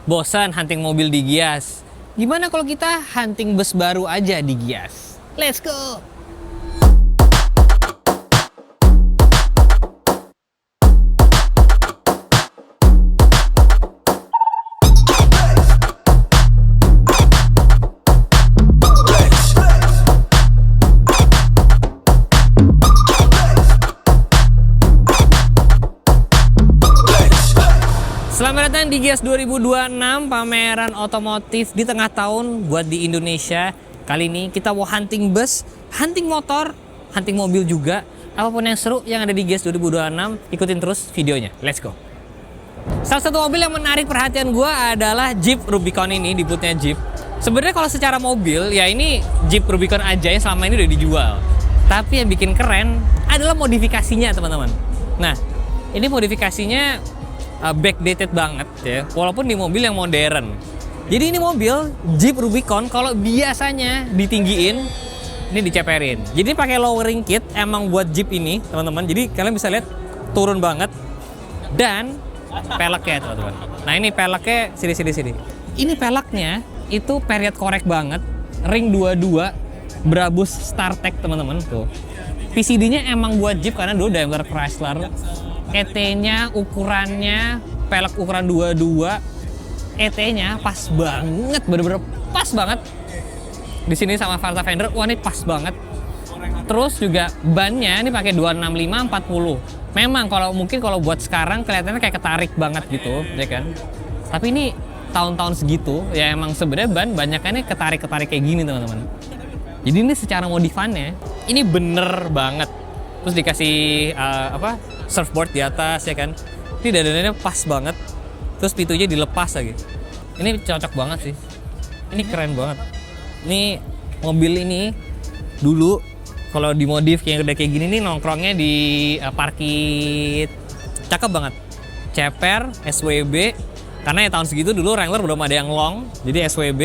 Bosan hunting mobil di Gias? Gimana kalau kita hunting bus baru aja di Gias? Let's go! Selamat datang di Gias 2026, pameran otomotif di tengah tahun buat di Indonesia. Kali ini kita mau hunting bus, hunting motor, hunting mobil juga. Apapun yang seru yang ada di Gias 2026, ikutin terus videonya. Let's go! Salah satu mobil yang menarik perhatian gue adalah Jeep Rubicon ini, di bootnya Jeep. Sebenarnya kalau secara mobil, ya ini Jeep Rubicon aja yang selama ini udah dijual. Tapi yang bikin keren adalah modifikasinya, teman-teman. Nah, ini modifikasinya backdated banget ya, walaupun di mobil yang modern. Jadi ini mobil Jeep Rubicon kalau biasanya ditinggiin, ini diceperin. Jadi pakai lowering kit emang buat Jeep ini, teman-teman. Jadi kalian bisa lihat turun banget. Dan peleknya, teman-teman. Nah, ini peleknya sini. Ini peleknya itu period correct banget, ring 22 Brabus StarTech, teman-teman tuh. PCD-nya emang buat Jeep karena dulu Daimler Chrysler. ET-nya, ukurannya, pelek ukuran 22, ET-nya pas banget, bener-bener pas banget. Di sini sama Varta fender, wah ini pas banget. Terus juga bannya ini pakai 265/40. Memang kalau buat sekarang kelihatannya kayak ketarik banget gitu, ya kan? Tapi ini tahun-tahun segitu, ya emang sebenarnya ban banyakannya ketarik-ketarik kayak gini, teman-teman. Jadi ini secara modifannya, ini bener banget. Terus dikasih surfboard di atas, ya kan. Ini dadannya pas banget. Terus pintunya dilepas lagi. Ini cocok banget sih. Ini keren banget. Ini mobil ini dulu kalau dimodif kayak udah kayak gini nih, nongkrongnya di parkir. Cakep banget. Ceper, SWB. Karena ya tahun segitu dulu Wrangler belum ada yang long. Jadi SWB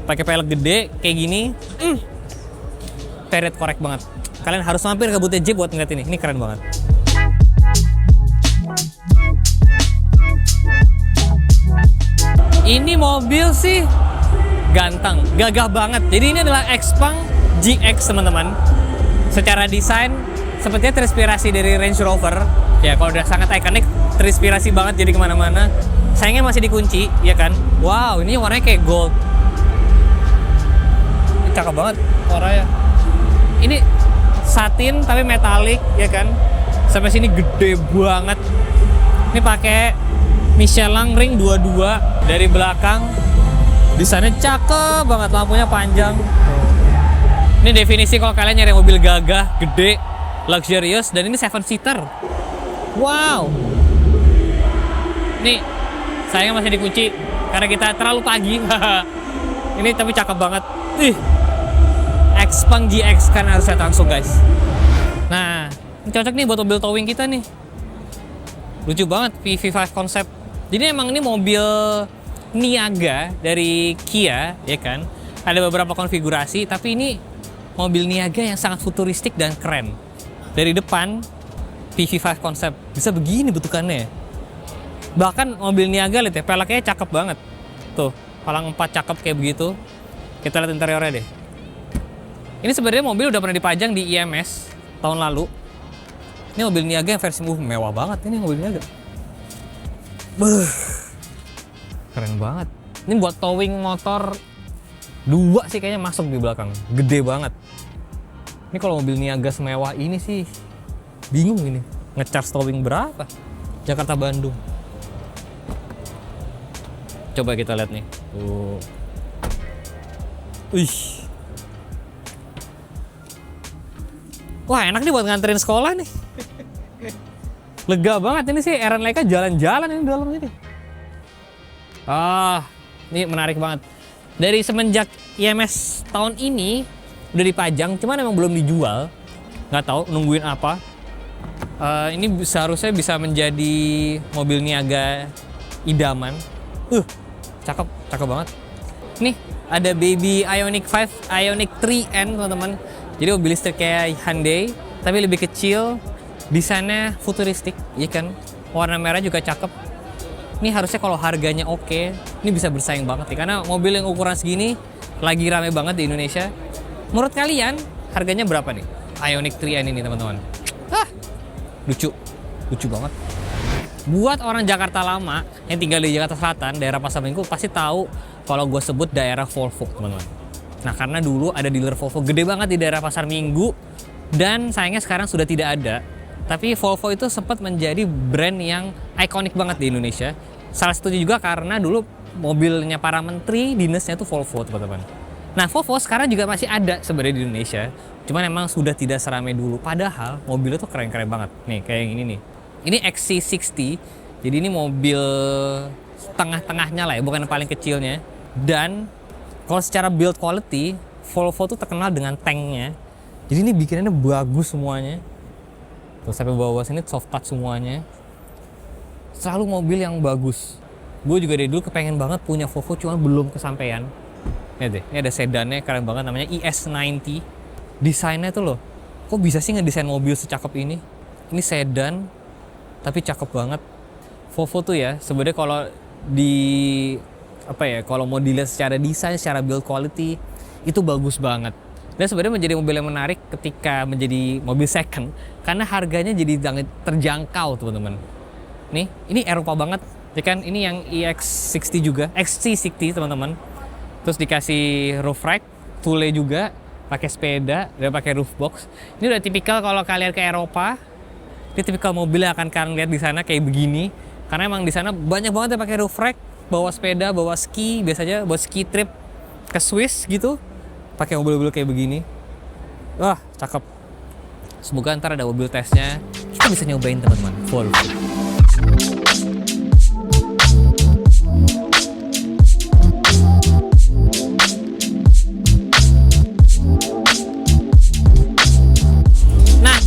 pakai pelek gede kayak gini. Period correct banget. Kalian harus mampir ke bootnya Jeep buat ngeliat ini. Ini keren banget. Ini mobil sih ganteng, gagah banget. Jadi ini adalah Xpeng GX, teman-teman. Secara desain sepertinya terinspirasi dari Range Rover. Ya kalau udah sangat ikonik, terinspirasi banget jadi kemana-mana. Sayangnya masih dikunci, ya kan? Wow, ini warnanya kayak gold. Ini cakep banget warnanya. Ini satin tapi metalik, ya kan? Sampai sini gede banget. Ini pakai Michelin ring 22 dari belakang. Desainnya cakep banget, lampunya panjang. Ini definisi kalau kalian nyari mobil gagah, gede, luxurious, dan ini 7-seater. Wow. Ini sayangnya masih dikunci karena kita terlalu pagi. Ini tapi cakep banget. Xpeng GX kan harus lihat langsung, guys. Nah, ini cocok nih buat mobil towing kita nih. Lucu banget, PV5 konsep. Jadi emang ini mobil niaga dari Kia, ya kan? Ada beberapa konfigurasi, tapi ini mobil niaga yang sangat futuristik dan keren. Dari depan, PV5 konsep. Bisa begini bentukannya. Bahkan mobil niaga, lihat ya, peleknya cakep banget. Tuh, palang 4 cakep kayak begitu. Kita lihat interiornya deh. Ini sebenarnya mobil udah pernah dipajang di IMS tahun lalu. Ini mobil niaga yang versi mewah banget. Ini mobil niaga. Keren banget. Ini buat towing motor 2 sih kayaknya masuk di belakang. Gede banget. Ini kalau mobil niaga semewah ini sih bingung ini. Nge-charge towing berapa? Jakarta Bandung. Coba kita lihat nih. Tuh. Wah, enak nih buat nganterin sekolah nih. Lega banget ini sih, Eren Leica jalan-jalan ini dalam ini. Ini menarik banget. Dari semenjak IMS tahun ini udah dipajang, cuman emang belum dijual. Nggak tahu nungguin apa. Ini seharusnya bisa menjadi mobil niaga idaman. Cakep banget. Nih, ada Baby Ioniq 5, Ioniq 3N, teman-teman. Jadi mobil listrik kayak Hyundai, tapi lebih kecil. Desainnya futuristik, ya kan? Warna merah juga cakep. Ini harusnya kalau harganya oke, ini bisa bersaing banget nih. Karena mobil yang ukuran segini lagi rame banget di Indonesia. Menurut kalian harganya berapa nih? Ioniq 3N ini teman-teman. Lucu. Lucu banget. Buat orang Jakarta lama yang tinggal di Jakarta Selatan, daerah Pasar Minggu, pasti tahu kalau gue sebut daerah Volvo, teman-teman. Nah, karena dulu ada dealer Volvo gede banget di daerah Pasar Minggu, dan sayangnya sekarang sudah tidak ada. Tapi Volvo itu sempat menjadi brand yang ikonik banget di Indonesia. Salah satunya juga karena dulu mobilnya para menteri dinasnya itu Volvo, teman-teman. Nah, Volvo sekarang juga masih ada sebenarnya di Indonesia. Cuman emang sudah tidak seramai dulu. Padahal mobilnya tuh keren-keren banget. Nih, kayak yang ini nih. Ini XC60. Jadi ini mobil tengah-tengahnya lah ya, bukan yang paling kecilnya. Dan kalau secara build quality, Volvo tuh terkenal dengan tanknya. Jadi ini bikinannya bagus semuanya. Tuh sampai bawah sini soft touch semuanya. Selalu mobil yang bagus. Gue juga dari dulu kepengen banget punya Volvo, cuma belum kesampaian. Lihat deh, ini ada sedannya keren banget, namanya ES90. Desainnya tuh loh, kok bisa sih ngedesain mobil secakep ini? Ini sedan, tapi cakep banget. Volvo tuh ya, sebenarnya kalau kalau mau dilihat secara desain, secara build quality, itu bagus banget. Dan sebenarnya menjadi mobil yang menarik ketika menjadi mobil second, karena harganya jadi terjangkau, teman-teman. Nih, ini Eropa banget, ya kan? Ini yang EX60 juga, XC60, teman-teman. Terus dikasih roof rack, tule juga, pakai sepeda, dan pakai roof box. Ini udah tipikal kalau kalian ke Eropa, ini tipikal mobil yang akan kalian lihat di sana kayak begini. Karena emang di sana banyak banget yang pakai roof rack, bawa sepeda, bawa ski, biasanya bawa ski trip ke Swiss gitu, pakai mobil-mobil kayak begini. Wah, cakep. Semoga ntar ada mobil tesnya, kita bisa nyobain, teman-teman. Volvo.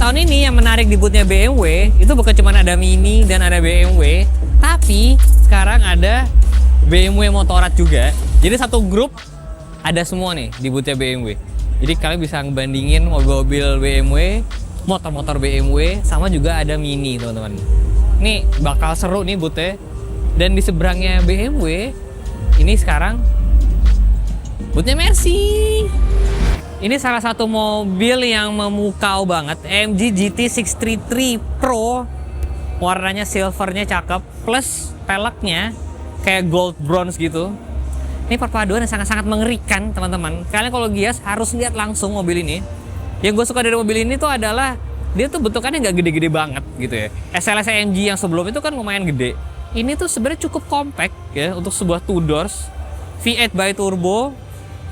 Tahun ini yang menarik di bootnya BMW itu bukan cuma ada Mini dan ada BMW, tapi sekarang ada BMW Motorrad juga. Jadi satu grup ada semua nih di bootnya BMW. Jadi kalian bisa ngebandingin mobil-mobil BMW, motor-motor BMW, sama juga ada Mini, teman-teman. Ini bakal seru nih bootnya. Dan di seberangnya BMW, ini sekarang bootnya Mercy. Ini salah satu mobil yang memukau banget, AMG GT 633 Pro. Warnanya silvernya cakep, plus peleknya kayak gold bronze gitu. Ini perpaduan yang sangat-sangat mengerikan, teman-teman. Kalian kalau gias harus lihat langsung mobil ini. Yang gue suka dari mobil ini tuh adalah dia tuh bentukannya nggak gede-gede banget gitu ya. SLS AMG yang sebelum itu kan lumayan gede. Ini tuh sebenarnya cukup compact ya untuk sebuah two doors V8 bi-turbo.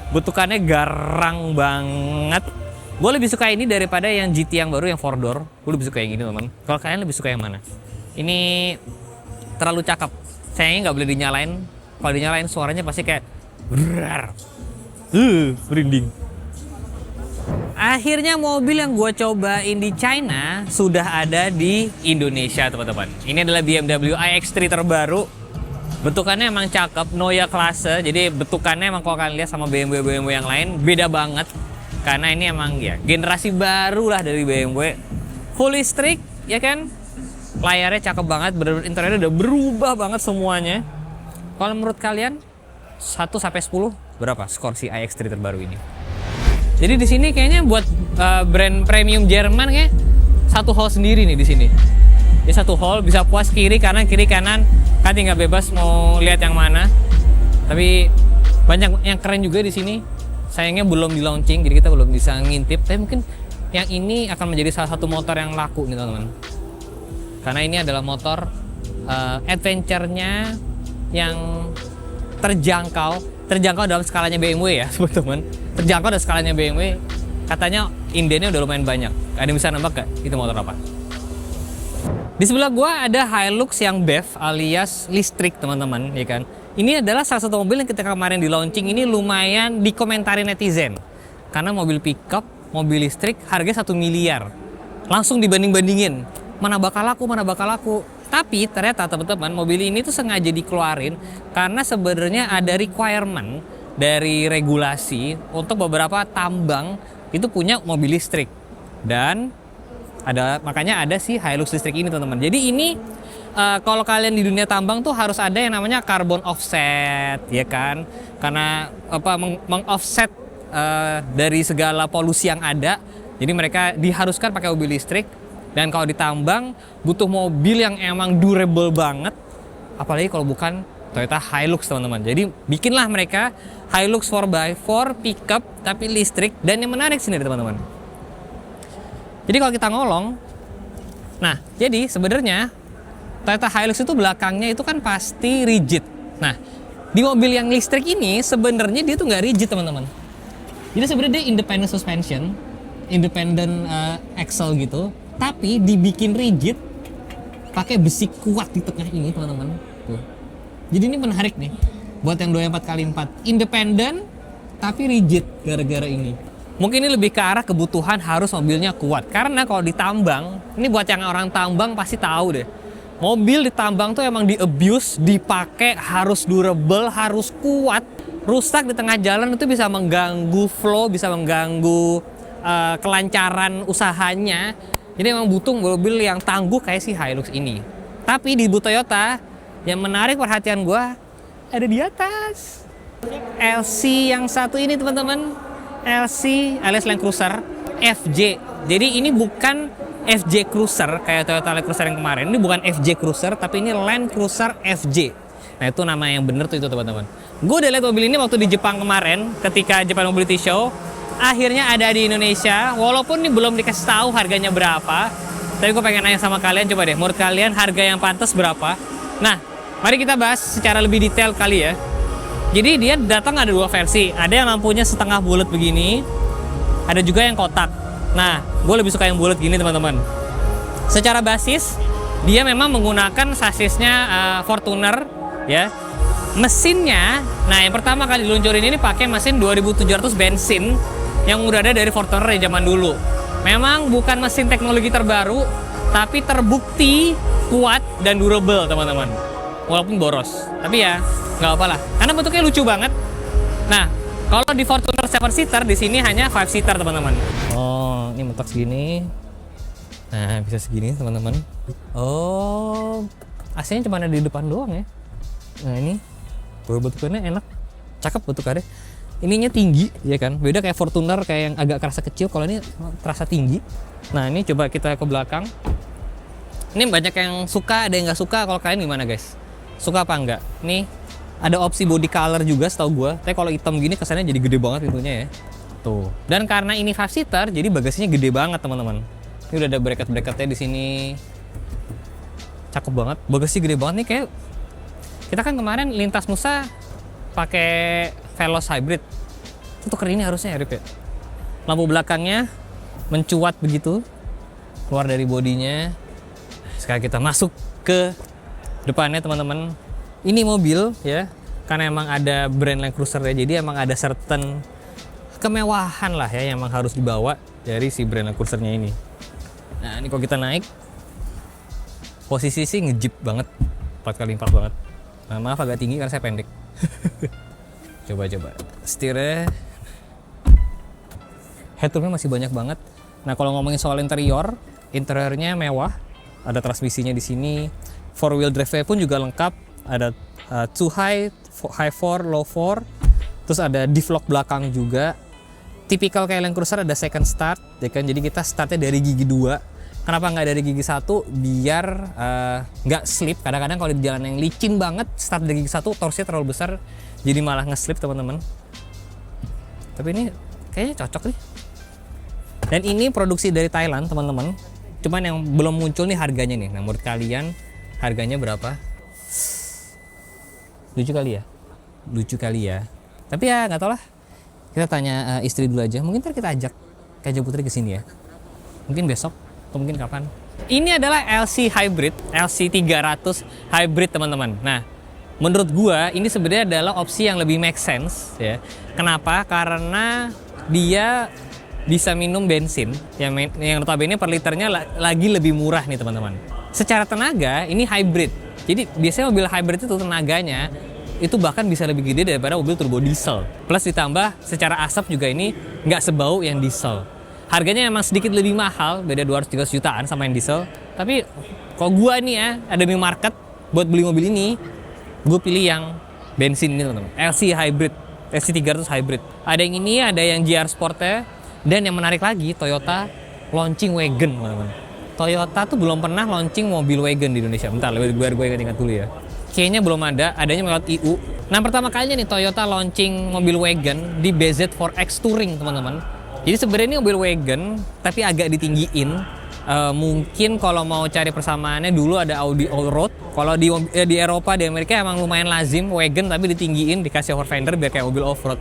Bentukannya garang banget. Gue lebih suka ini daripada yang GT yang baru yang 4-door. Gue lebih suka yang ini, teman. Kalau kalian lebih suka yang mana? Ini terlalu cakep. Sayangnya nggak boleh dinyalain. Kalau dinyalain suaranya pasti kayak brar. Merinding. Akhirnya mobil yang gue cobain di China sudah ada di Indonesia, teman-teman. Ini adalah BMW iX3 terbaru. Bentukannya emang cakep, Neue Klasse. Jadi bentukannya emang kalau kalian lihat sama BMW yang lain beda banget. Karena ini emang ya generasi baru lah dari BMW. Full listrik, ya kan? Layarnya cakep banget, bener-bener interiornya udah berubah banget semuanya. Kalau menurut kalian 1-10 berapa skor si iX3 terbaru ini? Jadi di sini kayaknya buat brand premium Jerman kayak satu hall sendiri nih di sini. Di satu hall bisa puas kiri kanan kan tinggal bebas mau lihat yang mana. Tapi banyak yang keren juga di sini. Sayangnya belum di launching, jadi kita belum bisa ngintip. Tapi mungkin yang ini akan menjadi salah satu motor yang laku nih, teman-teman. Karena ini adalah motor adventure-nya yang terjangkau dalam skalanya BMW ya, teman-teman. Terjangkau dalam skalanya BMW. Katanya indennya udah lumayan banyak. Ada yang bisa nembak gak itu motor apa? Di sebelah gua ada Hilux yang BEV alias listrik, teman-teman, ya kan. Ini adalah salah satu mobil yang ketika kemarin di launching ini lumayan dikomentarin netizen. Karena mobil pickup, mobil listrik harganya 1 miliar. Langsung dibanding-bandingin. Mana bakal laku. Tapi ternyata teman-teman, mobil ini tuh sengaja dikeluarin karena sebenarnya ada requirement dari regulasi untuk beberapa tambang itu punya mobil listrik. Dan makanya ada si Hilux listrik ini, teman-teman. Jadi ini kalau kalian di dunia tambang tuh harus ada yang namanya carbon offset, ya kan? Karena meng-offset dari segala polusi yang ada. Jadi mereka diharuskan pakai mobil listrik. Dan kalau ditambang butuh mobil yang emang durable banget, apalagi kalau bukan Toyota Hilux, teman-teman. Jadi bikinlah mereka Hilux 4x4 pickup tapi listrik. Dan yang menarik sini, teman-teman, jadi kalau kita ngolong, nah jadi sebenarnya Toyota Hilux itu belakangnya itu kan pasti rigid. Nah di mobil yang listrik ini sebenarnya dia tuh nggak rigid, teman-teman. Jadi sebenarnya dia independent suspension, independent axle gitu, tapi dibikin rigid pakai besi kuat di tengah ini, teman-teman. Tuh. Jadi ini menarik nih buat yang 24x4, independent tapi rigid gara-gara ini. Mungkin ini lebih ke arah kebutuhan harus mobilnya kuat. Karena kalau ditambang, ini buat yang orang tambang pasti tahu deh. Mobil ditambang tuh emang di-abuse, dipakai harus durable, harus kuat. Rusak di tengah jalan itu bisa mengganggu flow, bisa mengganggu kelancaran usahanya. Jadi emang butuh mobil yang tangguh kayak si Hilux ini. Tapi di Bu Toyota, yang menarik perhatian gue ada di atas. LC yang satu ini, teman-teman. LC alias Land Cruiser FJ. Jadi ini bukan FJ Cruiser kayak Toyota Land Cruiser yang kemarin. Ini bukan FJ Cruiser, tapi ini Land Cruiser FJ. Nah itu nama yang bener tuh itu, teman-teman. Gue udah lihat mobil ini waktu di Jepang kemarin ketika Japan Mobility Show. Akhirnya ada di Indonesia, walaupun ini belum dikasih tahu harganya berapa. Tapi gue pengen nanya sama kalian, coba deh, menurut kalian harga yang pantas berapa? Nah, mari kita bahas secara lebih detail kali ya. Jadi dia datang ada dua versi, ada yang lampunya setengah bulat begini, ada juga yang kotak. Nah, gue lebih suka yang bulat gini, teman-teman. Secara basis, dia memang menggunakan sasisnya Fortuner, ya. Mesinnya, nah yang pertama kali diluncurin ini pakai mesin 2700 bensin yang udah ada dari Fortuner dari zaman dulu. Memang bukan mesin teknologi terbaru, tapi terbukti kuat dan durable, teman-teman. Walaupun boros, tapi ya nggak apa-apa lah. Karena bentuknya lucu banget. Nah, kalau di Fortuner 7-seater di sini hanya 5-seater, teman-teman. Oh, ini mentok segini. Nah, bisa segini, teman-teman. Oh, AC-nya cuma ada di depan doang ya. Nah, ini bentuknya enak, cakep bentukannya. Ininya tinggi, ya kan? Beda kayak Fortuner kayak yang agak kerasa kecil. Kalau ini terasa tinggi. Nah, ini coba kita ke belakang. Ini banyak yang suka, ada yang nggak suka. Kalau kalian gimana, guys? Suka apa enggak? Nih ada opsi body color juga setahu gue. Tapi kalau hitam gini kesannya jadi gede banget pintunya ya. Tuh. Dan karena ini 5-seater, jadi bagasinya gede banget, teman-teman. Ini udah ada bracket-bracketnya di sini. Cakep banget. Bagasi gede banget nih, kayak kita kan kemarin lintas Nusa pakai Veloz Hybrid. Itu tuh ini harusnya ya, Rip ya. Lampu belakangnya mencuat begitu keluar dari bodinya. Sekarang kita masuk ke depannya, teman-teman. Ini mobil ya, karena emang ada brand Land Cruiser ya, jadi emang ada certain kemewahan lah ya yang emang harus dibawa dari si brand Land Cruisernya ini. Nah, ini kalau kita naik, posisi sih nge-jeep banget, 4x4 banget. Nah, maaf agak tinggi karena saya pendek. Coba setirnya, headroomnya masih banyak banget. Nah, kalau ngomongin soal interiornya mewah, ada transmisinya di sini. 4-wheel drive pun juga lengkap, ada 2 high 4, low 4, terus ada diff lock belakang juga. Tipikal kayak Land Cruiser ada second start, ya kan? Jadi kita startnya dari gigi 2. Kenapa nggak dari gigi 1? Biar nggak slip. Kadang-kadang kalau di jalan yang licin banget, start dari gigi 1, torsinya terlalu besar, jadi malah nge-slip, teman-teman. Tapi ini kayaknya cocok nih. Dan ini produksi dari Thailand, teman-teman. Cuman yang belum muncul nih harganya nih. Nah, menurut kalian harganya berapa? Lucu kali ya? Lucu kali ya. Tapi ya nggak tau lah. Kita tanya istri dulu aja. Mungkin ntar kita ajak Kak Putri ke sini ya. Mungkin besok atau mungkin kapan. Ini adalah LC Hybrid, LC 300 Hybrid, teman-teman. Nah, menurut gua ini sebenarnya adalah opsi yang lebih make sense ya. Kenapa? Karena dia bisa minum bensin yang notabene per liternya lagi lebih murah nih, teman-teman. Secara tenaga ini hybrid. Jadi biasanya mobil hybrid itu tenaganya itu bahkan bisa lebih gede daripada mobil turbo diesel. Plus ditambah secara asap juga ini nggak sebau yang diesel. Harganya emang sedikit lebih mahal, beda 200-300 jutaan sama yang diesel. Tapi Kalau gue nih ya, ada di market buat beli mobil ini, gue pilih yang bensin ini teman-teman. LC Hybrid, LC 300 Hybrid. Ada yang ini, ada yang GR Sportnya, dan yang menarik lagi Toyota launching wagon teman-teman. Toyota tuh belum pernah launching mobil wagon di Indonesia. Bentar, biar gue ingat dulu ya. Kayaknya belum ada, adanya melalui IU. Nah, pertama kalinya nih Toyota launching mobil wagon di BZ4X Touring teman-teman. Jadi sebenarnya ini mobil wagon, tapi agak ditinggiin. Mungkin kalau mau cari persamaannya dulu ada Audi Allroad. Kalau di Eropa, di Amerika emang lumayan lazim wagon tapi ditinggiin, dikasih overfender biar kayak mobil off-road.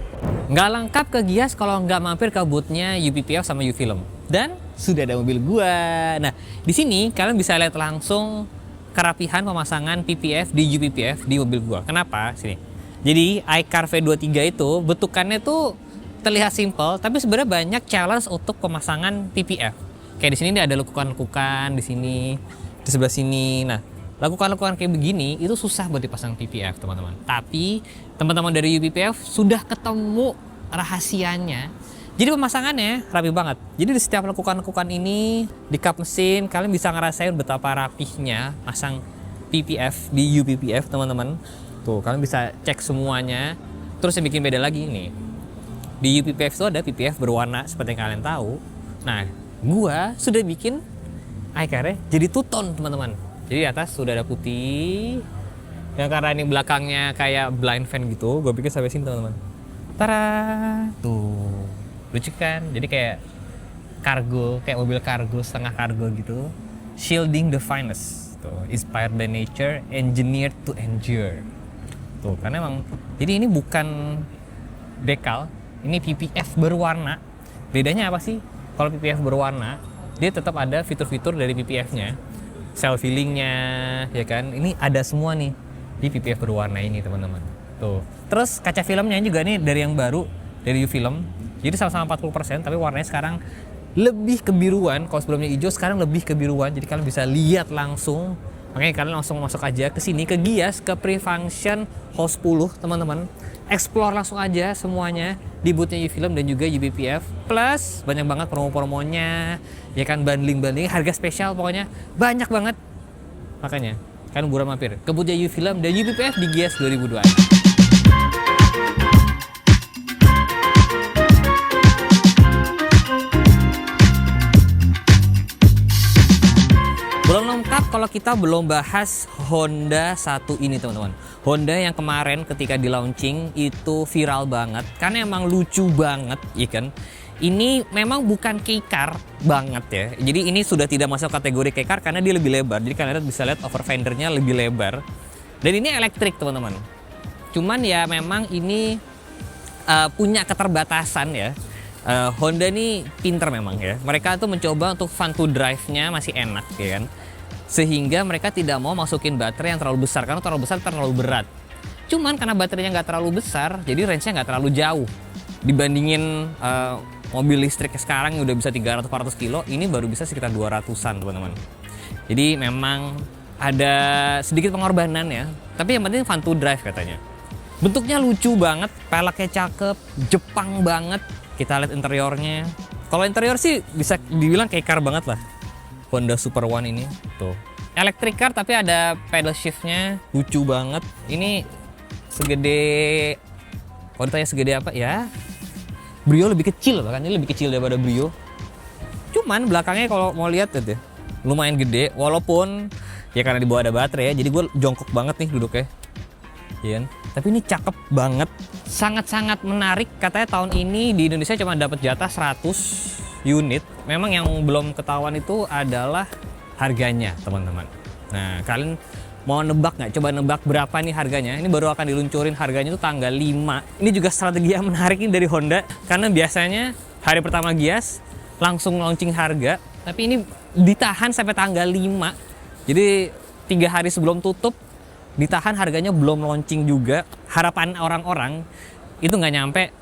Nggak lengkap ke Gias kalau nggak mampir ke boothnya UPPF sama U-Film. Dan sudah ada mobil gua. Nah, di sini kalian bisa lihat langsung kerapihan pemasangan PPF di UPPF di mobil gua. Kenapa? Sini. Jadi iCar V23 itu bentukannya tuh terlihat simple, tapi sebenarnya banyak challenge untuk pemasangan PPF. Kayak di sini ada lekukan-lekukan di sini, di sebelah sini. Nah, lekukan-lekukan kayak begini itu susah buat dipasang PPF, teman-teman. Tapi teman-teman dari UPPF sudah ketemu rahasianya. Jadi pemasangannya rapi banget. Jadi di setiap lekukan-lekukan ini di kap mesin kalian bisa ngerasain betapa rapihnya pasang PPF di UPPF, teman-teman. Tuh, kalian bisa cek semuanya. Terus yang bikin beda lagi nih. Di UPPF itu ada PPF berwarna seperti yang kalian tahu. Nah, gua sudah bikin iCar-nya jadi two-tone teman-teman. Jadi di atas sudah ada putih. Yang karena ini belakangnya kayak blind fan gitu, gua bikin sampai sini teman-teman. Tara, tuh lucu kan? Jadi kayak kargo, kayak mobil kargo, setengah kargo gitu. Shielding the finest. Tuh, inspired by nature, engineered to endure. Tuh, karena emang jadi ini bukan dekal, ini PPF berwarna. Bedanya apa sih? Kalau PPF berwarna, dia tetap ada fitur-fitur dari PPF-nya. Self healing-nya, ya kan? Ini ada semua nih di PPF berwarna ini, teman-teman. Tuh. Terus kaca filmnya juga nih dari yang baru, dari U-Film. Jadi sama-sama 40%, tapi warnanya sekarang lebih kebiruan. Kalau sebelumnya hijau, sekarang lebih kebiruan. Jadi kalian bisa lihat langsung. Makanya kalian langsung masuk aja ke sini, ke Gias, ke Pre-Function Hall 10, teman-teman. Explore langsung aja semuanya di boothnya U-Film dan juga UPPF. Plus banyak banget promo-promonya, ya kan, bundling-bundling, harga spesial pokoknya banyak banget. Makanya kalian buruan mampir ke boothnya U-Film dan UPPF di Gias 2002. Belum lengkap kalau kita belum bahas Honda 1 ini, teman-teman. Honda yang kemarin ketika di launching itu viral banget karena emang lucu banget, ya kan. Ini memang bukan kei-car banget ya. Jadi ini sudah tidak masuk kategori kei-car karena dia lebih lebar. Jadi kalian bisa lihat overfendernya lebih lebar. Dan ini elektrik, teman-teman. Cuman ya memang ini punya keterbatasan ya. Honda ini pinter memang ya. Mereka tuh mencoba untuk fun to drive-nya masih enak, ya kan. Sehingga mereka tidak mau masukin baterai yang terlalu besar, karena terlalu besar terlalu berat. Cuman karena baterainya nggak terlalu besar, jadi range-nya nggak terlalu jauh. Dibandingin mobil listrik sekarang yang udah bisa 300-400 kilo, ini baru bisa sekitar 200-an, teman-teman. Jadi memang ada sedikit pengorbanan ya. Tapi yang penting fun to drive katanya. Bentuknya lucu banget, peleknya cakep, Jepang banget. Kita lihat interiornya. Kalau interior sih bisa dibilang kayak car banget lah. Honda Super One ini tuh. Electric car tapi ada pedal shiftnya, lucu banget. Ini segede, kalau ditanya segede apa ya? Brio lebih kecil bahkan, ini lebih kecil daripada Brio. Cuman belakangnya kalau mau lihat ya, lumayan gede. Walaupun ya karena di bawah ada baterai ya, jadi gue jongkok banget nih duduknya. Ya, tapi ini cakep banget, sangat-sangat menarik. Katanya tahun ini di Indonesia cuma dapat jatah 100 unit. Memang yang belum ketahuan itu adalah harganya, teman-teman. Nah, kalian mau nebak nggak? Coba nebak berapa nih harganya? Ini baru akan diluncurin, harganya itu tanggal 5. Ini juga strategi yang menarik ini dari Honda, karena biasanya hari pertama Gias langsung launching harga, tapi ini ditahan sampai tanggal 5. Jadi 3 hari sebelum tutup ditahan, harganya belum launching juga. Harapan orang-orang itu nggak nyampe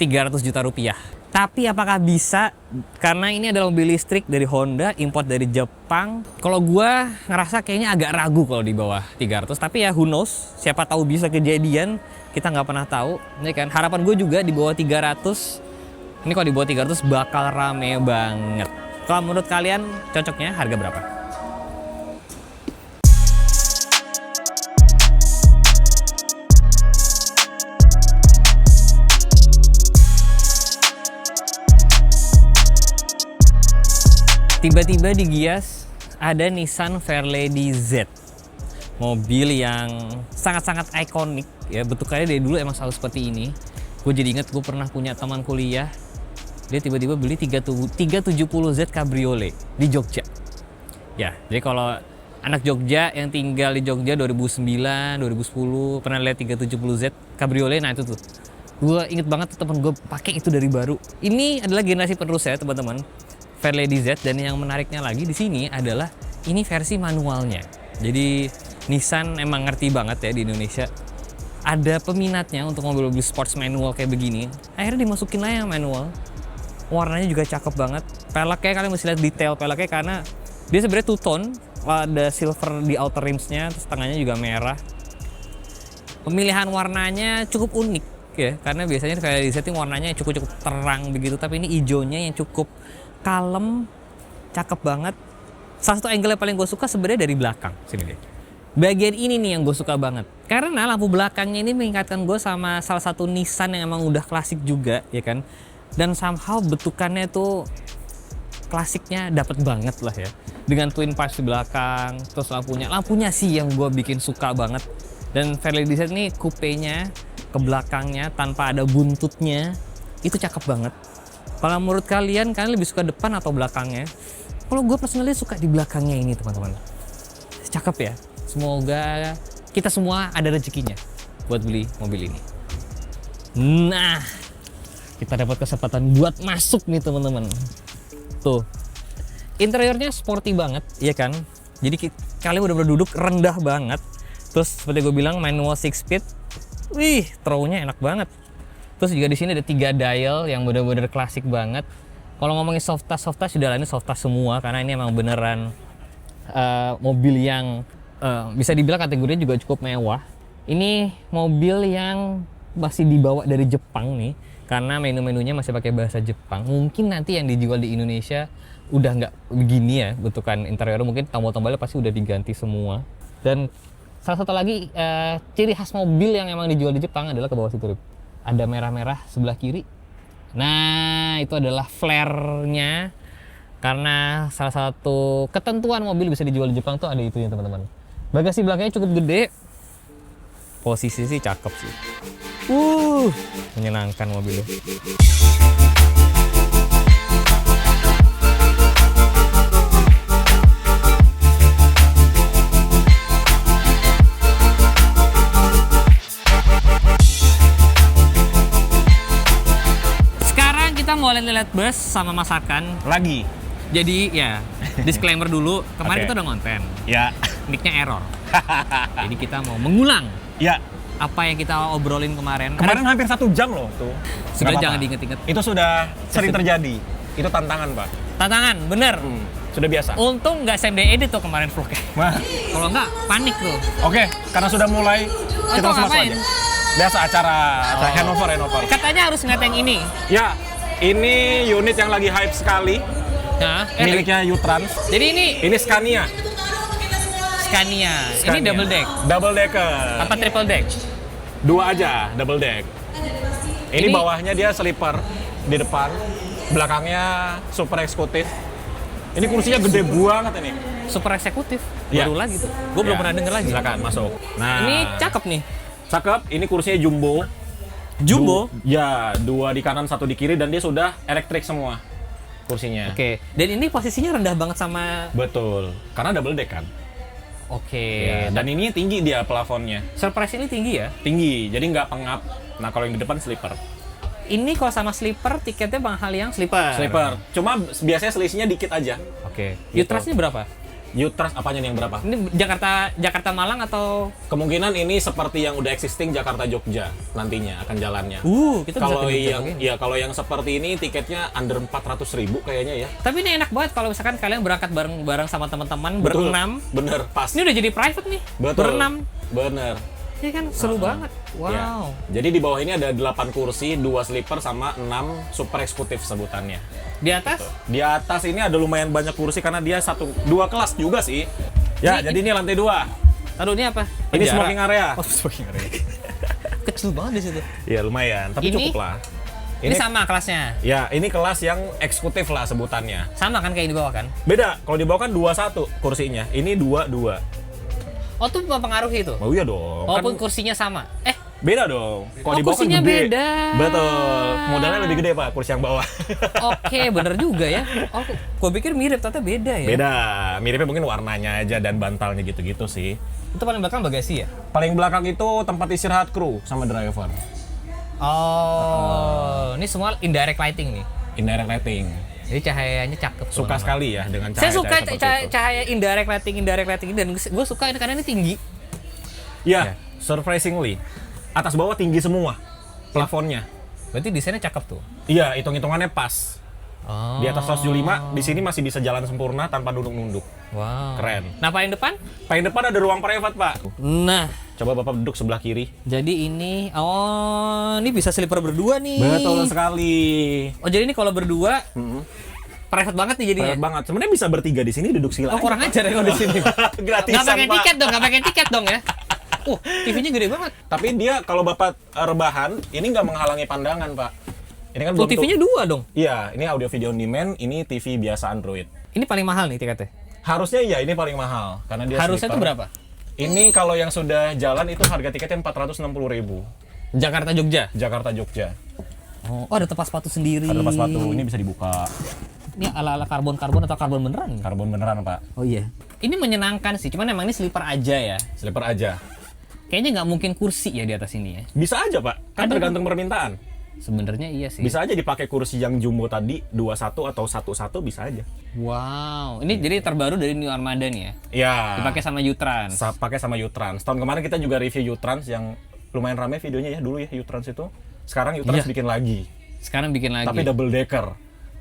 300 juta rupiah. Tapi apakah bisa? Karena ini adalah mobil listrik dari Honda, import dari Jepang. Kalau gua ngerasa kayaknya agak ragu kalau di bawah 300. Tapi ya who knows, siapa tahu bisa kejadian. Kita nggak pernah tahu. Ini kan harapan gue juga di bawah 300. Ini kalau di bawah 300 bakal rame banget. Kalau menurut kalian cocoknya harga berapa? Tiba-tiba di Gias ada Nissan Fairlady Z. Mobil yang sangat-sangat ikonik ya, bentukannya dari dulu emang selalu seperti ini. Gue jadi inget gue pernah punya teman kuliah, dia tiba-tiba beli 370Z Cabriolet di Jogja. Ya, jadi kalau anak Jogja yang tinggal di Jogja 2009, 2010 pernah lihat 370Z Cabriolet, nah itu tuh. Gue inget banget tuh temen gue pakai itu dari baru. Ini adalah generasi penerus ya teman-teman, Fairlady Z. Dan yang menariknya lagi di sini adalah ini versi manualnya. Jadi Nissan emang ngerti banget ya di Indonesia. Ada peminatnya untuk mobil-mobil sports manual kayak begini. Akhirnya dimasukin lah yang manual. Warnanya juga cakep banget. Peleknya kalian mesti lihat detail peleknya karena dia sebenarnya two tone. Ada silver di outer rimsnya, terus tengahnya juga merah. Pemilihan warnanya cukup unik ya, karena biasanya kayak di setting warnanya cukup terang begitu, tapi ini hijaunya yang cukup kalem, cakep banget. Salah satu angle yang paling gue suka sebenarnya dari belakang sini deh. Bagian ini nih yang gue suka banget, karena lampu belakangnya ini mengingatkan gue sama salah satu Nissan yang emang udah klasik juga ya kan, dan somehow bentukannya tuh klasiknya dapet banget lah ya, dengan twin pipes di belakang, terus lampunya sih yang gue bikin suka banget. Dan Fairlady Z ini kupenya ke belakangnya tanpa ada buntutnya, itu cakep banget. Kalau menurut kalian lebih suka depan atau belakangnya? Kalau gue personally suka di belakangnya ini teman-teman, cakep ya. Semoga kita semua ada rezekinya buat beli mobil ini. Nah, kita dapat kesempatan buat masuk nih teman-teman. Tuh, interiornya sporty banget, ya kan? Jadi kalian udah duduk rendah banget. Terus seperti gue bilang manual 6 speed. Wih, throw-nya enak banget. Terus juga di sini ada 3 dial yang bener-bener klasik banget. Kalau ngomongin soft touch sudah lah, ini soft touch semua karena ini emang beneran mobil yang bisa dibilang kategorinya juga cukup mewah. Ini mobil yang masih dibawa dari Jepang nih, karena menu-menunya masih pakai bahasa Jepang. Mungkin nanti yang dijual di Indonesia udah nggak begini ya bentukan interior, mungkin tombol-tombolnya pasti udah diganti semua. Dan salah satu lagi ciri khas mobil yang emang dijual di Jepang adalah ke bawah situ, ada merah-merah sebelah kiri. Nah, itu adalah flare-nya, karena salah satu ketentuan mobil bisa dijual di Jepang tuh ada itu ya teman-teman. Bagasi belakangnya cukup gede, posisi sih cakep sih. Menyenangkan mobilnya. Sekarang kita mau lihat bus sama masakan lagi. Jadi ya, disclaimer dulu, kemarin kita udah ngonten. Ya. Mic-nya error. Jadi kita mau mengulang. Ya. Apa yang kita obrolin kemarin. Kemarin hampir 1 jam loh tuh. Sudah jangan diinget-inget. Itu sudah sering terjadi. Itu tantangan, Pak. Tantangan, bener. Sudah biasa. Untung nggak SMD edit tuh kemarin vlognya. Kalau nggak, panik tuh. Oke, karena sudah mulai, kita langsung masuk aja. Biasa acara Hanover. Katanya harus ngeliat yang ini. Ya, ini unit yang lagi hype sekali. Nah, miliknya Yutrans. Jadi ini Scania. Ini double deck. Double decker. Apa triple deck? 2 aja, double deck. Ini bawahnya dia sleeper di depan, belakangnya super eksekutif. Ini kursinya gede banget ini. Super eksekutif. Ya. Baru lagi tuh. Gue belum pernah denger lagi. Silakan masuk. Nah, ini cakep nih. Cakep. Ini kursinya jumbo. Jumbo? Ya, 2 di kanan, 1 di kiri, dan dia sudah elektrik semua kursinya. Oke. Dan ini posisinya rendah banget sama. Betul. Karena double deck kan. Oke. Ya, dan ini tinggi dia plafonnya. Surprise ini tinggi ya? Tinggi, jadi nggak pengap. Nah, kalau yang di depan sleeper. Ini kalau sama sleeper tiketnya Bang Hal yang sleeper. Sleeper. Cuma biasanya selisihnya dikit aja. Oke. Gitu. Utrasnya berapa? Utras apanya nih yang berapa? Ini Jakarta Malang atau? Kemungkinan ini seperti yang udah existing Jakarta Jogja nantinya akan jalannya. Kita kalau bisa yang ya kalau yang seperti ini tiketnya under 400.000 kayaknya ya. Tapi ini enak banget kalau misalkan kalian berangkat bareng-bareng sama teman-teman berenam. Bener, pas. Ini udah jadi private nih. Betul. Berenam. Bener. Ini kan seru banget. Wow. Ya. Jadi di bawah ini ada 8 kursi, 2 sleeper sama 6 super eksekutif sebutannya. Di atas? Di atas ini ada lumayan banyak kursi karena dia 2 kelas juga sih. Ya, jadi ini lantai 2. Aduh, ini apa? Ini smoking area. Oh, smoking area. Kecil banget di situ. Iya, lumayan, tapi ini cukup lah. Ini sama kelasnya. Ya, ini kelas yang eksekutif lah sebutannya. Sama kan kayak di bawah kan? Beda, kalau di bawah kan 21 kursinya. Ini 22. Oh, tuh mempengaruhi itu. Oh iya dong. Walaupun Kan kursinya sama. beda dong. Kalau Oh, di bawah kan kursinya gede. beda. Betul. Modalnya lebih gede, Pak, kursi yang bawah. Oke, bener juga ya. Oh, gua pikir mirip, ternyata beda ya. Beda. Miripnya mungkin warnanya aja dan bantalnya gitu-gitu sih. Itu paling belakang bagasi ya? Paling belakang itu tempat istirahat kru sama driver. Oh, ini semua indirect lighting nih. Indirect lighting. Jadi cahayanya cakep. Suka sekali ya dengan Saya cahaya. suka cahaya indirect lighting dan gue suka ini karena ini tinggi. Ya, surprisingly. Atas bawah tinggi semua plafonnya. Berarti desainnya cakep tuh. Iya, hitung-hitungannya pas. Oh. Di atas 175, di sini masih bisa jalan sempurna tanpa nunduk-nunduk. Wow. Keren. Nah, paling depan? Paling depan ada ruang private, Pak. Nah, Coba Bapak duduk sebelah kiri. jadi ini ini bisa sleeper berdua nih. Betul sekali. Oh, jadi ini kalau berdua private banget nih jadinya. Private banget. Sebenarnya bisa bertiga di sini duduk sila. Oh, kurang ajar ya kalau di sini. Gratisan, Nggak pakai Pak. tiket dong, nggak pakai tiket dong ya. TV-nya gede banget. Tapi dia kalau Bapak rebahan, ini nggak menghalangi pandangan, Pak. Ini kan belum TV-nya dua dong. Iya, ini audio video on demand, ini TV biasa Android. Ini paling mahal nih tiketnya. Harusnya iya, ini paling mahal karena dia Harusnya sleeper. tuh berapa? Ini kalau yang sudah jalan itu harga tiketnya 460.000. Jakarta Jogja. Jakarta Jogja. Oh, ada tempat sepatu sendiri. Ada tempat sepatu, ini bisa dibuka. Ini ala-ala karbon-karbon atau karbon beneran? Karbon beneran, Pak. Oh iya. Ini menyenangkan sih, cuman emang ini sleeper aja ya. Sleeper aja. Kayaknya nggak mungkin kursi ya di atas ini ya. Bisa aja, Pak. Kan Ada. tergantung permintaan. Sebenarnya iya sih. Bisa aja dipakai kursi yang jumbo tadi 21 atau 11 bisa aja. Wow, ini jadi terbaru dari New Armada nih ya. Iya. Dipakai sama U-Trans. Pakai sama U-Trans. Tahun kemarin kita juga review U-Trans yang lumayan ramai videonya ya dulu ya U-Trans itu. Sekarang U-Trans Iya. bikin lagi. Sekarang bikin lagi. Tapi double decker.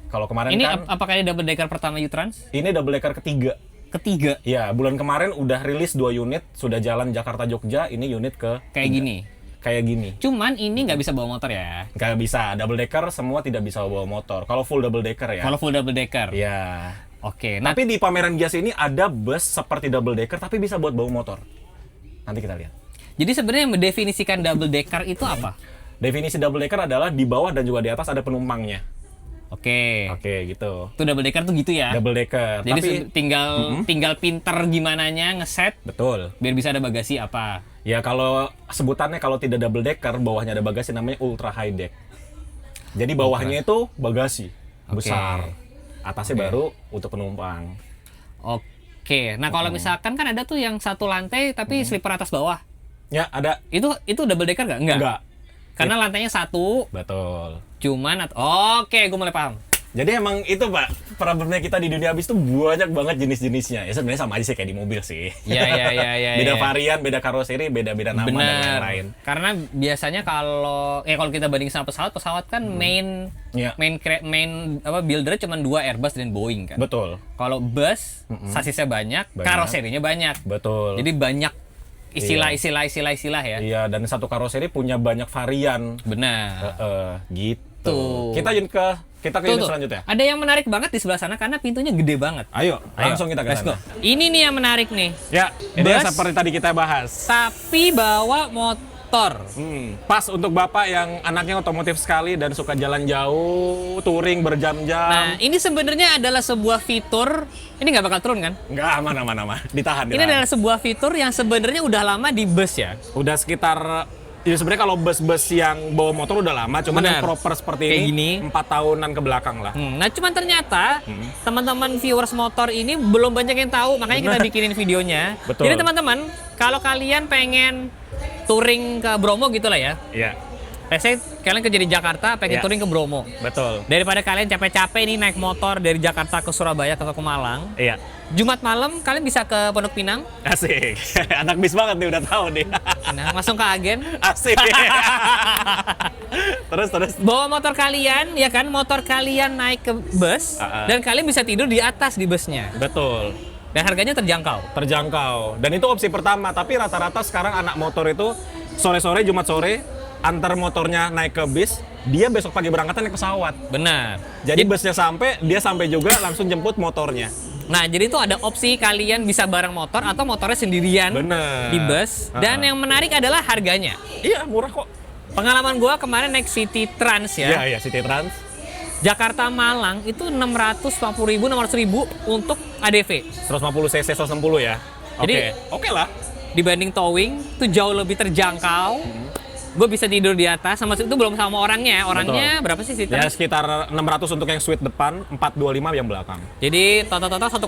Kalau kemarin ini kan apakah ini double decker pertama U-Trans? ini double decker ketiga. Ketiga. Ya, bulan kemarin udah rilis 2 unit, sudah jalan Jakarta Jogja, ini unit ke Kayak gini. kayak gini. Cuman ini nggak bisa bawa motor ya. Nggak bisa, double decker semua tidak bisa bawa motor. Kalau full double decker ya. Kalau full double decker. Ya. Oke. Nah, Tapi di pameran Gias ini ada bus seperti double decker tapi bisa buat bawa motor. Nanti kita lihat. jadi sebenarnya yang mendefinisikan double decker itu apa? Definisi double decker adalah di bawah dan juga di atas ada penumpangnya. Oke. Oke, gitu. Itu double decker tuh gitu ya. Double decker. Jadi Tapi tinggal pinter gimananya ngeset betul. biar bisa ada bagasi apa. Ya kalau sebutannya kalau tidak double decker, bawahnya ada bagasi namanya ultra high deck. Jadi bawahnya itu bagasi Oke. besar. Atasnya baru untuk penumpang. Oke. Nah, kalau misalkan kan ada tuh yang satu lantai tapi sleeper atas bawah. Ya, ada. Itu double decker nggak? Enggak. Karena lantainya satu, Betul. cuman oke, gue mulai paham. Jadi emang itu Pak, problemnya kita di dunia bis tuh banyak banget jenis-jenisnya. Ya sebenarnya sama aja sih kayak di mobil sih. Iya. Beda varian, beda karoseri, beda-beda nama dan Bener. lain-lain. Karena biasanya kalau kita banding sama pesawat kan Iya. main buildernya cuma 2 Airbus dan Boeing kan. Betul. Kalau bus sasisnya banyak, karoserinya banyak. Betul. Jadi banyak istilah ya. Iya, dan satu karoseri punya banyak varian. Benar. Gitu. Tuh. Kita ke unit Tuh. selanjutnya. Ada yang menarik banget di sebelah sana karena pintunya gede banget. Ayo, langsung kita ke Let's go. sana. Ini nih yang menarik nih. Ya, ini Bus. yang seperti tadi kita bahas. Tapi bawa motor. Pas untuk Bapak yang anaknya otomotif sekali dan suka jalan jauh, touring Nah, berjam-jam. ini sebenarnya adalah sebuah fitur. Ini nggak bakal turun kan? Nggak aman. Ditahan. Ini adalah sebuah fitur yang sebenarnya udah lama di bus ya. Udah sekitar, ya sebenarnya kalau bus-bus yang bawa motor udah lama, cuman Benar. yang proper seperti Kayak ini gini. 4 tahunan ke belakang lah. Nah, cuman ternyata teman-teman viewers motor ini belum banyak yang tahu, makanya kita bikinin videonya. Betul. Jadi teman-teman, kalau kalian pengen touring ke Bromo gitu lah ya. Iya, Let's say kalian kerja di Jakarta, pengen Iya. touring ke Bromo. betul. Daripada kalian capek-capek nih naik motor dari Jakarta ke Surabaya atau ke Malang, Iya. Jumat malam kalian bisa ke Pondok Pinang, Asik. Anak bis banget nih, udah tahu nih. nah, langsung ke agen, Asik. terus. bawa motor kalian, ya kan, motor kalian naik ke bus, dan kalian bisa tidur di atas di busnya. Betul. Dan harganya terjangkau. Terjangkau. Dan itu opsi pertama, tapi rata-rata sekarang anak motor itu sore-sore, Jumat sore, antar motornya naik ke bis, dia besok pagi berangkatan naik pesawat. Benar. Jadi busnya sampai, dia sampai juga langsung jemput motornya. Nah, jadi itu ada opsi kalian bisa bareng motor atau motornya sendirian Bener. di bus. Dan yang menarik adalah harganya. Iya, murah kok. Pengalaman gua kemarin naik City Trans ya. Iya, City Trans. Jakarta Malang itu 640.000, 600.000 untuk ADV. 150 cc 160 ya. Jadi- Oke lah. Dibanding towing itu jauh lebih terjangkau. Gue bisa tidur di atas, sama itu belum sama orangnya. Orangnya berapa sih City Ya Trans? sekitar 600 untuk yang suite depan, 425 yang belakang. Jadi total 1,2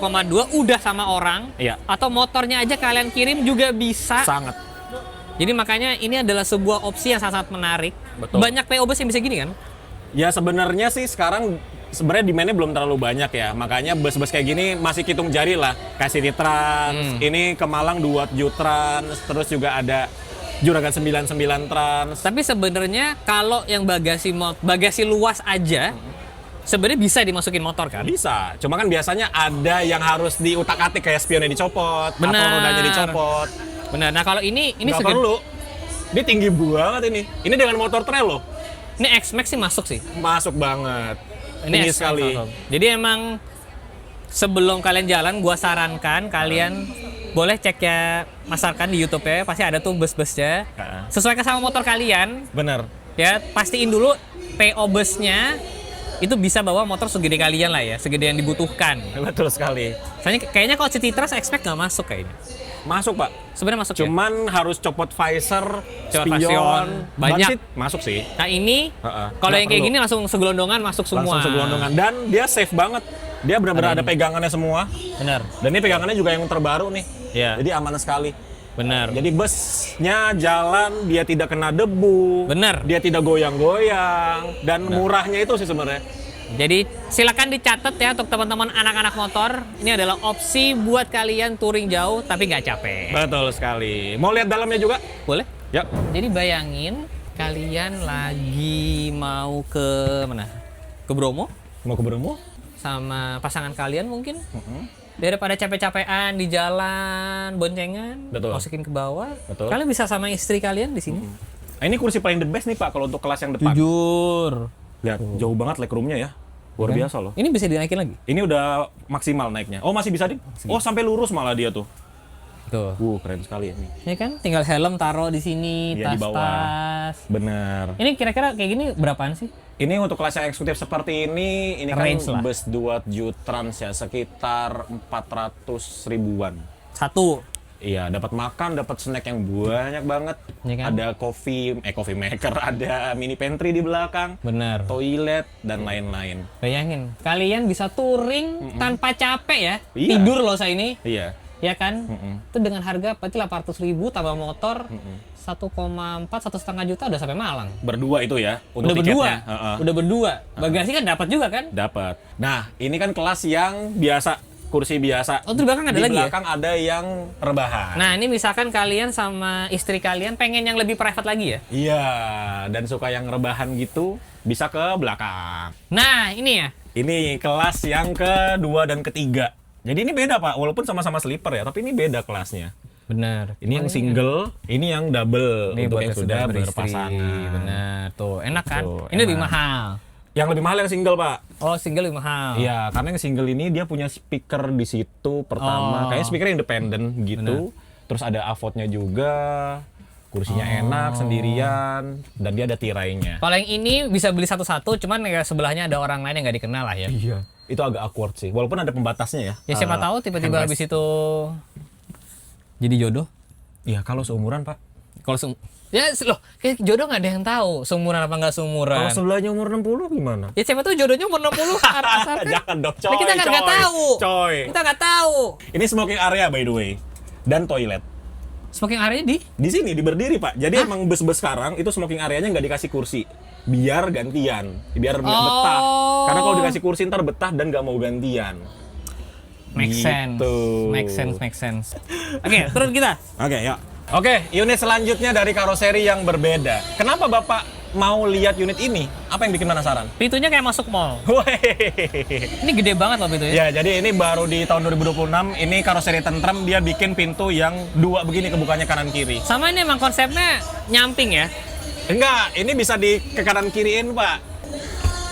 udah sama orang. Iya. Atau motornya aja kalian kirim juga bisa. Sangat. Jadi makanya ini adalah sebuah opsi yang sangat menarik. Betul. Banyak PO bus yang bisa gini kan? Ya sebenarnya sih sekarang sebenarnya demand-nya belum terlalu banyak ya. Makanya bus-bus kayak gini masih hitung jari lah. Kayak City Trans, ini ke Malang 2 Trans, terus juga ada Juragan 99 Trans. Tapi sebenarnya kalau yang bagasi luas aja, sebenarnya bisa dimasukin motor kan? Bisa, cuma kan biasanya ada yang harus diutak-atik kayak spionnya dicopot, atau Benar. rodanya dicopot. Benar. Nah kalau ini Nggak perlu. Dia tinggi banget ini. Ini dengan motor trail loh. Ini X-Max sih masuk sih. Masuk banget. Ini Tinggi X-Max sekali. masuk. Jadi emang sebelum kalian jalan, gua sarankan kalian boleh cek ya masarkan di YouTube ya, pasti ada tuh bus-busnya. Sesuaikan sama motor kalian, Bener. ya pastiin dulu PO busnya itu bisa bawa motor segede kalian lah ya, segede yang dibutuhkan. Betul sekali. Soalnya kayaknya kalau City Trans X-Max nggak masuk kayaknya. Masuk pak. Sebenarnya masuk ya. Cuman harus copot visor, Copot spion, visor, banyak. Ban seat, masuk sih. Nah ini kalau Nggak yang kayak perlu. gini langsung segelondongan masuk semua. Langsung segelondongan. Dan dia safe banget. Dia benar-benar ada pegangannya semua. Bener. Dan ini pegangannya juga yang terbaru nih. Iya. Jadi aman sekali. Bener. Jadi busnya jalan, dia tidak kena debu. Bener. Dia tidak goyang-goyang. Dan murahnya itu sih sebenarnya. Jadi silakan dicatat ya untuk teman-teman anak-anak motor. Ini adalah opsi buat kalian touring jauh tapi nggak capek. Betul sekali. Mau lihat dalamnya juga? Boleh? Ya. Jadi bayangin kalian lagi mau ke mana? Ke Bromo Mau ke Bromo? sama pasangan kalian mungkin. Daripada capek-capean di jalan, boncengan, Betul. masukin ke bawah. Betul. Kalian bisa sama istri kalian di sini. Nah, ini kursi paling the best nih Pak kalau untuk kelas yang depan. Jujur. Lihat, jauh banget legroomnya ya. Luar biasa loh. Ini bisa dinaikin lagi. Ini udah maksimal naiknya. Oh masih bisa di? Oh sampai lurus malah dia tuh. Tuh. Keren sekali ini. Ya kan, tinggal helm taruh di sini, Iya, di bawah. tas-tas. Bener. Ini kira-kira kayak gini berapaan sih? Ini untuk kelas yang eksekutif seperti ini Range kan lah. bus 2 Trans ya sekitar 400 ribuan. Satu. Iya, dapat makan, dapat snack yang banyak banget. Iya kan? Ada coffee maker, ada mini pantry di belakang, Bener. toilet dan lain-lain. Bayangin, kalian bisa touring tanpa capek ya. Iya. Tidur loh saya ini, Iya. ya kan? Itu dengan harga berarti 800.000 tambah motor 1,4, 1,5 juta udah sampai Malang. Berdua itu ya untuk Udah berdua, tiketnya. Heeh. udah berdua. Bagasi kan dapat juga kan? Dapat. Nah, ini kan kelas yang biasa, kursi biasa. Oh, di belakang ada Di lagi ya? belakang ada yang rebahan. Nah, ini misalkan kalian sama istri kalian pengen yang lebih private lagi ya? Iya, dan suka yang rebahan gitu, bisa ke belakang. Nah, ini ya. Ini kelas yang kedua dan ketiga. Jadi ini beda Pak, walaupun sama-sama sleeper ya, tapi ini beda kelasnya. Benar. Ini yang single, ini yang double Ini untuk buat yang sudah beristri. berpasangan. Benar. Tuh, enak kan? Tuh, Ini enak. lebih mahal. Yang lebih mahal yang single Pak. Oh, single lebih mahal. Iya, karena yang single ini dia punya speaker di situ pertama, Oh. kayaknya speaker independen gitu. Terus ada avotnya juga, kursinya enak sendirian, dan dia ada tirainya. Kalau yang ini bisa beli satu-satu, cuman ya sebelahnya ada orang lain yang nggak dikenal lah ya. Iya, itu agak awkward sih, walaupun ada pembatasnya ya. Ya siapa tahu tiba-tiba habis itu jadi jodoh. Iya, kalau seumuran Pak. Kalau ya loh, kayak jodoh nggak ada yang tahu seumuran apa nggak seumuran. Kalau sebelahnya umur 60 gimana? Ya siapa tahu jodohnya umur 60 asalkan. Jangan dong, Nah, kita nggak tahu. Coy. Kita nggak tahu. Ini smoking area by the way, dan toilet. Smoking area di? Di sini, di berdiri Pak. Jadi emang bus-bus sekarang itu smoking areanya nggak dikasih kursi. Biar gantian, biar nggak betah. Karena kalau dikasih kursi ntar betah dan nggak mau gantian. Make sense. Gitu. Make sense. Oke, turun kita. Oke, yuk. Oke, unit selanjutnya dari karoseri yang berbeda. Kenapa Bapak mau lihat unit ini? Apa yang bikin penasaran? Pintunya kayak masuk mall. Wih. Ini gede banget loh pintunya. Ya, jadi ini baru di tahun 2026, ini karoseri tentrem, dia bikin pintu yang dua begini kebukanya kanan kiri. Sama ini emang konsepnya nyamping ya. Enggak, ini bisa di ke kanan kiriin, Pak.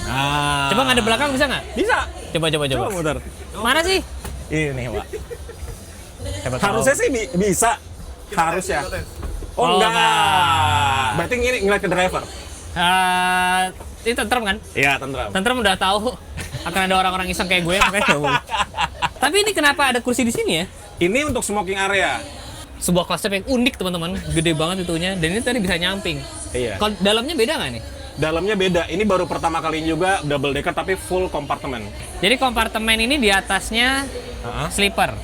Nah. Coba ngadep belakang bisa nggak? Bisa. Coba. Muter. Mana sih? Ini, Pak. Siapa tahu. Harusnya sih bisa. Harus ya. Oh, enggak. Berarti ini ngeliat ke driver? Ini tentrem kan? Iya, tentram. Tentrem udah tahu akan ada orang-orang iseng kayak gue makanya nggak boleh. Tapi ini kenapa ada kursi di sini ya? Ini untuk smoking area. Sebuah konsep yang unik teman-teman, gede banget itunya dan ini tadi bisa nyamping. Iya. Kalau dalamnya beda nggak nih? Dalamnya beda. Ini baru pertama kali juga double decker tapi full kompartemen. Jadi kompartemen ini di atasnya sleeper.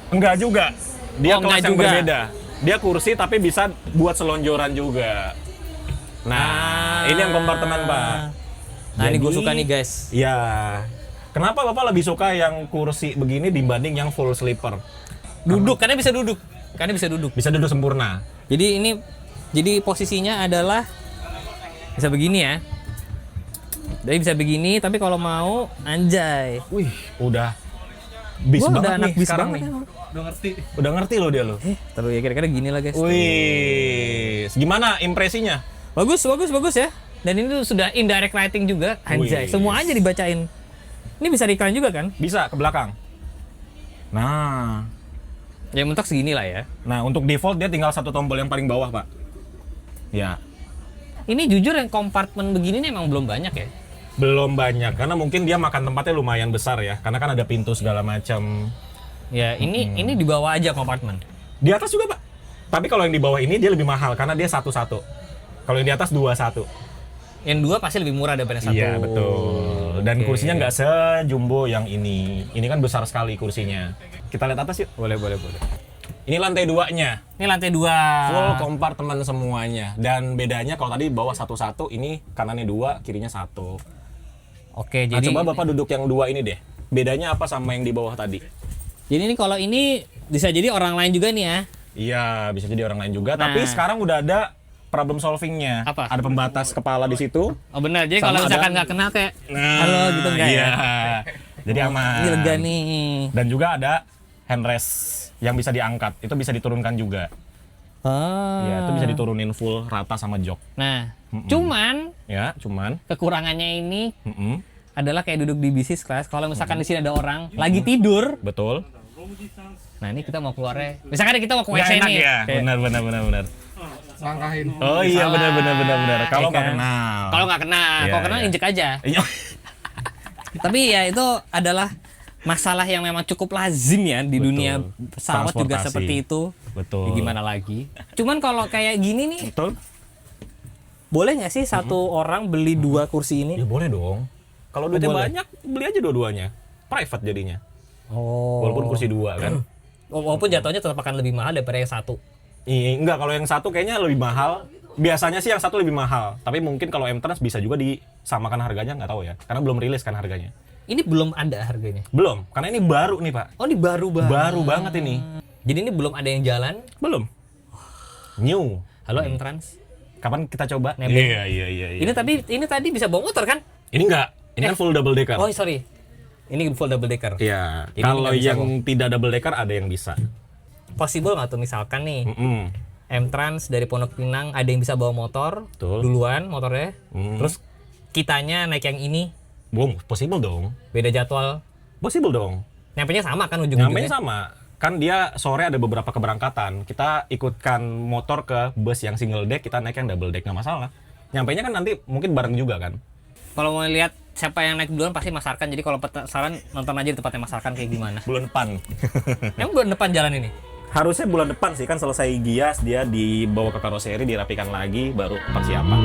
Enggak juga. Dia Oh, kelas enggak yang juga. berbeda. Dia kursi tapi bisa buat selonjoran juga. Nah, ini yang kompartemen, Pak. Nah, ini gue Jadi, suka nih guys. Iya. Kenapa Bapak lebih suka yang kursi begini dibanding yang full sleeper? Duduk, karena bisa duduk. Karena bisa duduk. Bisa duduk sempurna. Jadi posisinya adalah bisa begini ya. Jadi bisa begini, tapi kalau mau anjay. Wih, udah bis Gua banget udah anak nih bis sekarang banget nih. emang. Udah ngerti loh dia loh. Taruh ya kira-kira gini lah guys. Wih, gimana impresinya? Bagus ya. Dan ini tuh sudah indirect lighting juga, anjay. Wih. Semua aja dibacain. Ini bisa di iklan juga kan? Bisa ke belakang. Nah, Ya mentok segini lah ya. nah untuk default dia tinggal satu tombol yang paling bawah, Pak. Ya, Ini jujur yang kompartemen begini nih emang belum banyak ya. belum banyak karena mungkin dia makan tempatnya lumayan besar ya, karena kan ada pintu segala macam. Ya ini di bawah aja kompartemen. Di atas juga, Pak. Tapi kalau yang di bawah ini dia lebih mahal karena dia satu-satu. Kalau yang di atas dua-satu. Yang dua pasti lebih murah daripada satu. Iya, betul. Dan Oke. kursinya nggak sejumbo yang ini. Ini kan besar sekali kursinya. Kita lihat atas yuk. Boleh. Ini lantai 2-nya. Ini lantai 2. Full kompartemen semuanya. Dan bedanya kalau tadi bawah satu-satu, ini kanannya 2, kirinya 1. Oke, Nah, jadi coba Bapak duduk yang 2 ini deh. Bedanya apa sama yang di bawah tadi? Jadi ini kalau ini bisa jadi orang lain juga nih ya. Iya, bisa jadi orang lain juga. Nah. Tapi sekarang udah ada problem solvingnya. Apa? Ada pembatas kepala di situ. Oh benar, jadi Sama kalau misalkan ada- nggak kenal kayak halo gitu enggak iya. ya? Jadi aman. Ini lega nih. Dan juga ada handrest yang bisa diangkat. Itu bisa diturunkan juga. Ya, itu bisa diturunin full rata sama jok. Nah, cuman Ya, cuman. kekurangannya ini Mm-mm. adalah kayak duduk di bisnis class. Kalau misalkan di sini ada orang lagi tidur, Betul. nah ini kita mau keluarnya. Misalkan kita mau ke Nggak WC enak nih. ya. Kayak- Benar. Langkahin. Oh iya, Salah. benar. Kalau Ya nggak kan? kenal. Kalau nggak kenal, Iya, kalau kenal iya. injek aja. Iya. Tapi ya itu adalah masalah yang memang cukup lazim ya di Betul. dunia pesawat juga Transportasi. seperti itu. Betul. Ya, gimana lagi? Cuman kalau kayak gini nih, Betul. boleh nggak sih satu orang beli 2 kursi ini? Ya boleh dong. Kalau duitnya boleh. banyak, beli aja dua-duanya. Private jadinya. Oh. Walaupun kursi 2 kan. Walaupun jatuhnya tetap akan lebih mahal daripada yang satu. Iya, enggak, kalau yang satu kayaknya lebih mahal. Biasanya sih yang satu lebih mahal. Tapi mungkin kalau M-Trans bisa juga disamakan harganya, nggak tahu ya. Karena belum rilis kan harganya. Ini belum ada harganya. Belum, karena ini baru nih, Pak. Oh, ini baru banget. Baru banget ini. Jadi ini belum ada yang jalan. Belum. New. Halo M-Trans. Kapan kita coba? Nebeng. Iya. Ini tadi bisa bawa motor kan? Ini enggak. Ini kan full double decker. Oh, sorry. Ini full double decker. Iya. Ini Kalau nggak bisa yang tidak double decker ada yang bisa. Possible nggak tuh misalkan nih Mm-mm. M-Trans dari Pondok Pinang ada yang bisa bawa motor Betul. duluan motornya. Hmm. Terus kitanya naik yang ini Boom, possible dong. beda jadwal. Possible dong. Nyampenya sama kan Namanya ujung-ujungnya. sama. Kan dia sore ada beberapa keberangkatan. Kita ikutkan motor ke bus yang single deck, kita naik yang double deck, nggak masalah. Nyampainya kan nanti mungkin bareng juga kan. Kalau mau lihat siapa yang naik duluan pasti Mas Arkan. Jadi kalau penasaran nonton aja di tempatnya Mas Arkan kayak gimana. Bulan depan. Emang bulan depan jalan ini? Harusnya bulan depan sih, kan selesai gias, dia dibawa ke karoseri, dirapikan lagi, baru persiapan.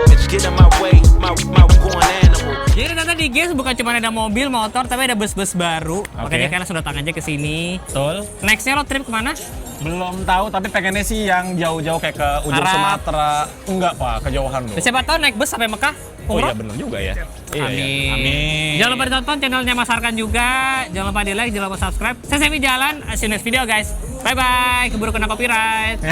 Bitch, get in my way, my going animal. Jadi ternyata di GIAS bukan cuma ada mobil, motor, tapi ada bus-bus baru. Makanya kalian sudah datang aja ke sini. Betul. Nextnya road trip kemana? Belum tahu, tapi pengennya sih yang jauh-jauh kayak ke ujung Arab. Sumatera. Enggak, Pak, kejauhan loh. Siapa tahu naik bus sampai Mekah. Oh Umroh. iya, bener juga ya. Iya, Amin. iya. Amin. Jangan lupa ditonton channelnya Mas Arkan juga. Jangan lupa di like, jangan lupa subscribe. Saya Sevi Jalan. See you next video guys. Bye bye. Keburu kena copyright.